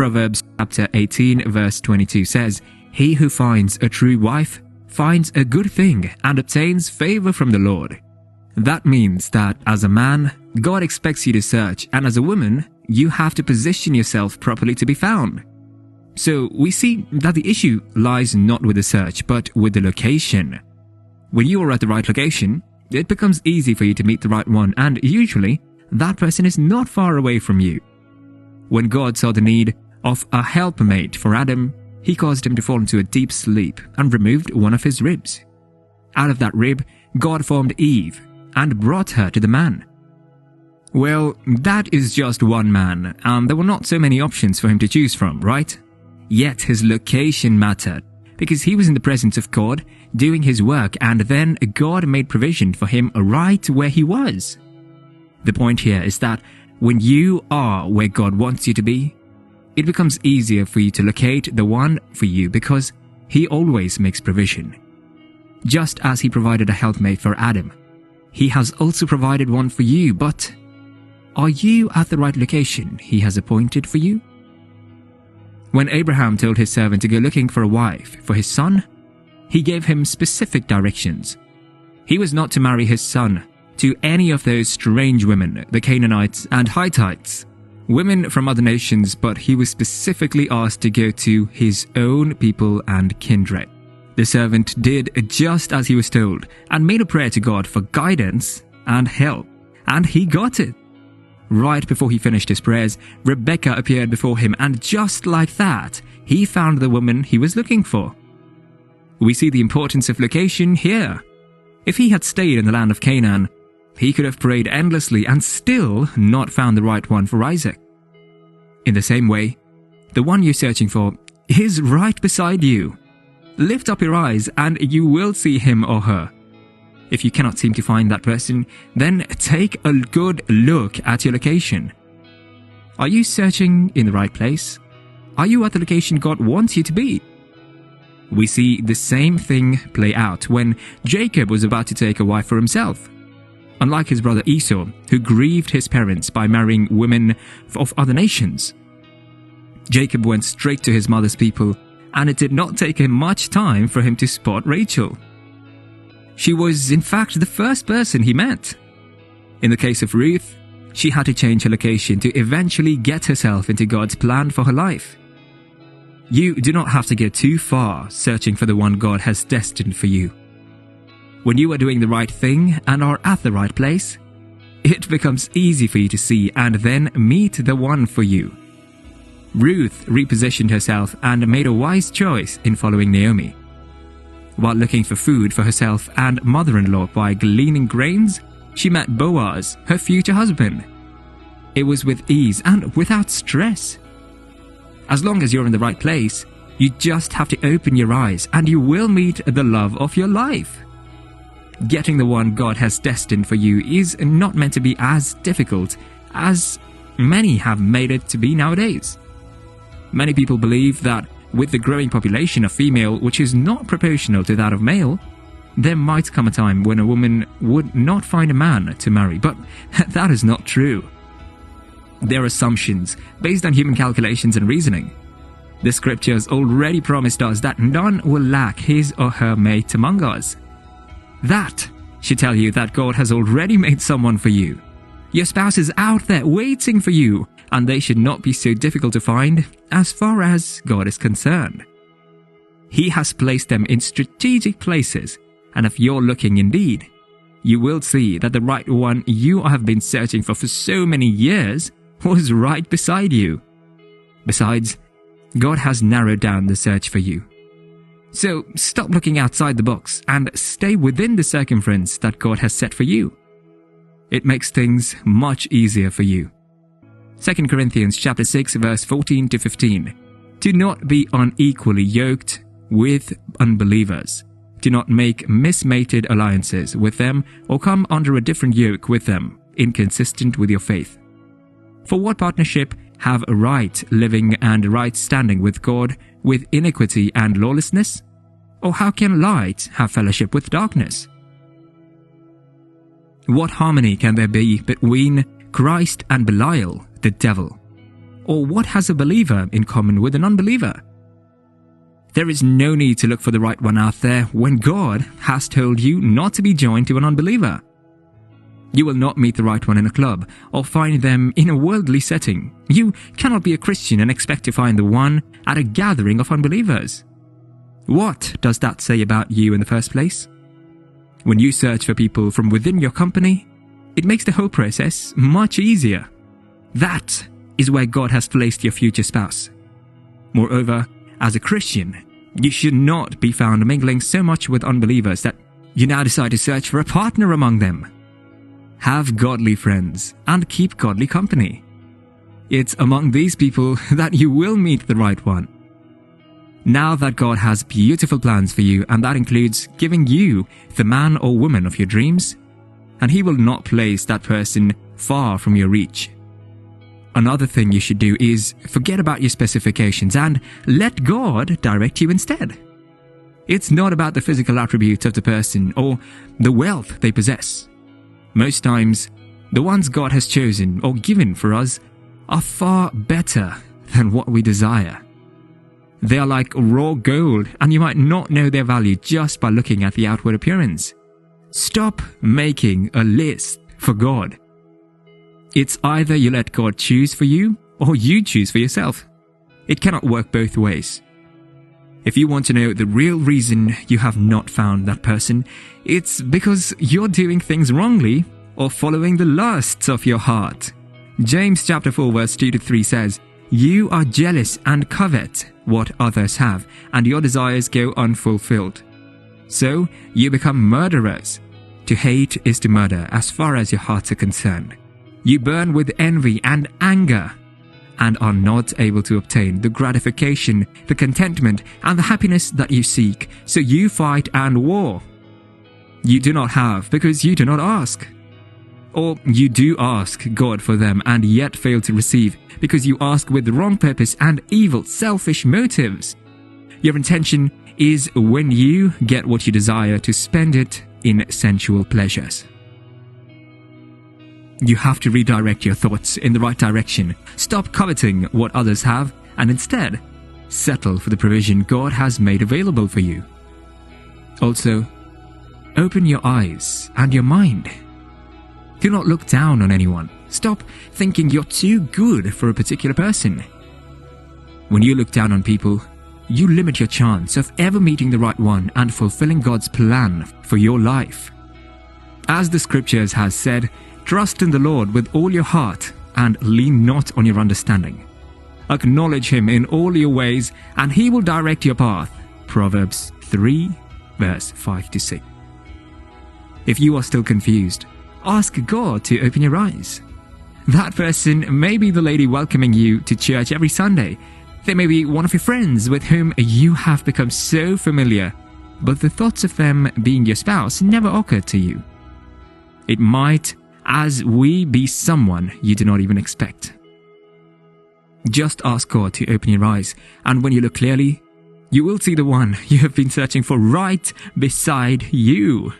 Proverbs chapter 18 verse 22 says, "He who finds a true wife finds a good thing and obtains favor from the Lord." That means that as a man, God expects you to search, and as a woman, you have to position yourself properly to be found. So we see that the issue lies not with the search, but with the location. When you are at the right location, it becomes easy for you to meet the right one, and usually, that person is not far away from you. When God saw the need of a helpmate for Adam, He caused him to fall into a deep sleep and removed one of his ribs. Out of that rib, God formed Eve and brought her to the man. Well, that is just one man, and there were not so many options for him to choose from, right? Yet his location mattered, because he was in the presence of God, doing his work, and then God made provision for him right where he was. The point here is that when you are where God wants you to be, it becomes easier for you to locate the one for you because He always makes provision. Just as He provided a helpmate for Adam, He has also provided one for you, but are you at the right location He has appointed for you? When Abraham told his servant to go looking for a wife for his son, he gave him specific directions. He was not to marry his son to any of those strange women, the Canaanites and Hittites, women from other nations, but he was specifically asked to go to his own people and kindred. The servant did just as he was told and made a prayer to God for guidance and help, and he got it. Right before he finished his prayers, Rebecca appeared before him, and just like that, he found the woman he was looking for. We see the importance of location here. If he had stayed in the land of Canaan, he could have prayed endlessly and still not found the right one for Isaac. In the same way, the one you're searching for is right beside you. Lift up your eyes and you will see him or her. If you cannot seem to find that person, then take a good look at your location. Are you searching in the right place? Are you at the location God wants you to be? We see the same thing play out when Jacob was about to take a wife for himself. Unlike his brother Esau, who grieved his parents by marrying women of other nations, Jacob went straight to his mother's people, and it did not take him much time for him to spot Rachel. She was, in fact, the first person he met. In the case of Ruth, she had to change her location to eventually get herself into God's plan for her life. You do not have to go too far searching for the one God has destined for you. When you are doing the right thing and are at the right place, it becomes easy for you to see and then meet the one for you. Ruth repositioned herself and made a wise choice in following Naomi. While looking for food for herself and mother-in-law by gleaning grains, she met Boaz, her future husband. It was with ease and without stress. As long as you're in the right place, you just have to open your eyes and you will meet the love of your life. Getting the one God has destined for you is not meant to be as difficult as many have made it to be nowadays. Many people believe that with the growing population of female, which is not proportional to that of male, there might come a time when a woman would not find a man to marry, but that is not true. They're assumptions based on human calculations and reasoning. The scriptures already promised us that none will lack his or her mate among us. That should tell you that God has already made someone for you. Your spouse is out there waiting for you, and they should not be so difficult to find as far as God is concerned. He has placed them in strategic places, and if you're looking indeed, you will see that the right one you have been searching for so many years was right beside you. Besides, God has narrowed down the search for you. So stop looking outside the box and stay within the circumference that God has set for you. It makes things much easier for you. 2 Corinthians chapter 6 verse 14 to 15. Do not be unequally yoked with unbelievers. Do not make mismated alliances with them or come under a different yoke with them, inconsistent with your faith. For what partnership have a right living and right standing with God with iniquity and lawlessness? Or how can light have fellowship with darkness? What harmony can there be between Christ and Belial, the devil? Or what has a believer in common with an unbeliever? There is no need to look for the right one out there when God has told you not to be joined to an unbeliever. You will not meet the right one in a club or find them in a worldly setting. You cannot be a Christian and expect to find the one at a gathering of unbelievers. What does that say about you in the first place? When you search for people from within your company, it makes the whole process much easier. That is where God has placed your future spouse. Moreover, as a Christian, you should not be found mingling so much with unbelievers that you now decide to search for a partner among them. Have godly friends and keep godly company. It's among these people that you will meet the right one. Now that God has beautiful plans for you, and that includes giving you the man or woman of your dreams, and He will not place that person far from your reach. Another thing you should do is forget about your specifications and let God direct you instead. It's not about the physical attributes of the person or the wealth they possess. Most times, the ones God has chosen or given for us are far better than what we desire. They are like raw gold, and you might not know their value just by looking at the outward appearance. Stop making a list for God. It's either you let God choose for you or you choose for yourself. It cannot work both ways. If you want to know the real reason you have not found that person, it's because you're doing things wrongly or following the lusts of your heart. James chapter 4 verse 2-3 says, "You are jealous and covet what others have, and your desires go unfulfilled. So you become murderers. To hate is to murder as far as your hearts are concerned. You burn with envy and anger, and are not able to obtain the gratification, the contentment, and the happiness that you seek. So you fight and war. You do not have because you do not ask. Or you do ask God for them and yet fail to receive because you ask with the wrong purpose and evil, selfish motives. Your intention is when you get what you desire to spend it in sensual pleasures." You have to redirect your thoughts in the right direction. Stop coveting what others have and instead settle for the provision God has made available for you. Also, open your eyes and your mind. Do not look down on anyone. Stop thinking you're too good for a particular person. When you look down on people, you limit your chance of ever meeting the right one and fulfilling God's plan for your life. As the scriptures has said, trust in the Lord with all your heart and lean not on your understanding. Acknowledge Him in all your ways and He will direct your path. Proverbs 3 verse 5-6. If you are still confused, ask God to open your eyes. That person may be the lady welcoming you to church every Sunday. They may be one of your friends with whom you have become so familiar, but the thoughts of them being your spouse never occurred to you. It might be someone you do not even expect. Just ask God to open your eyes, and when you look clearly, you will see the one you have been searching for right beside you.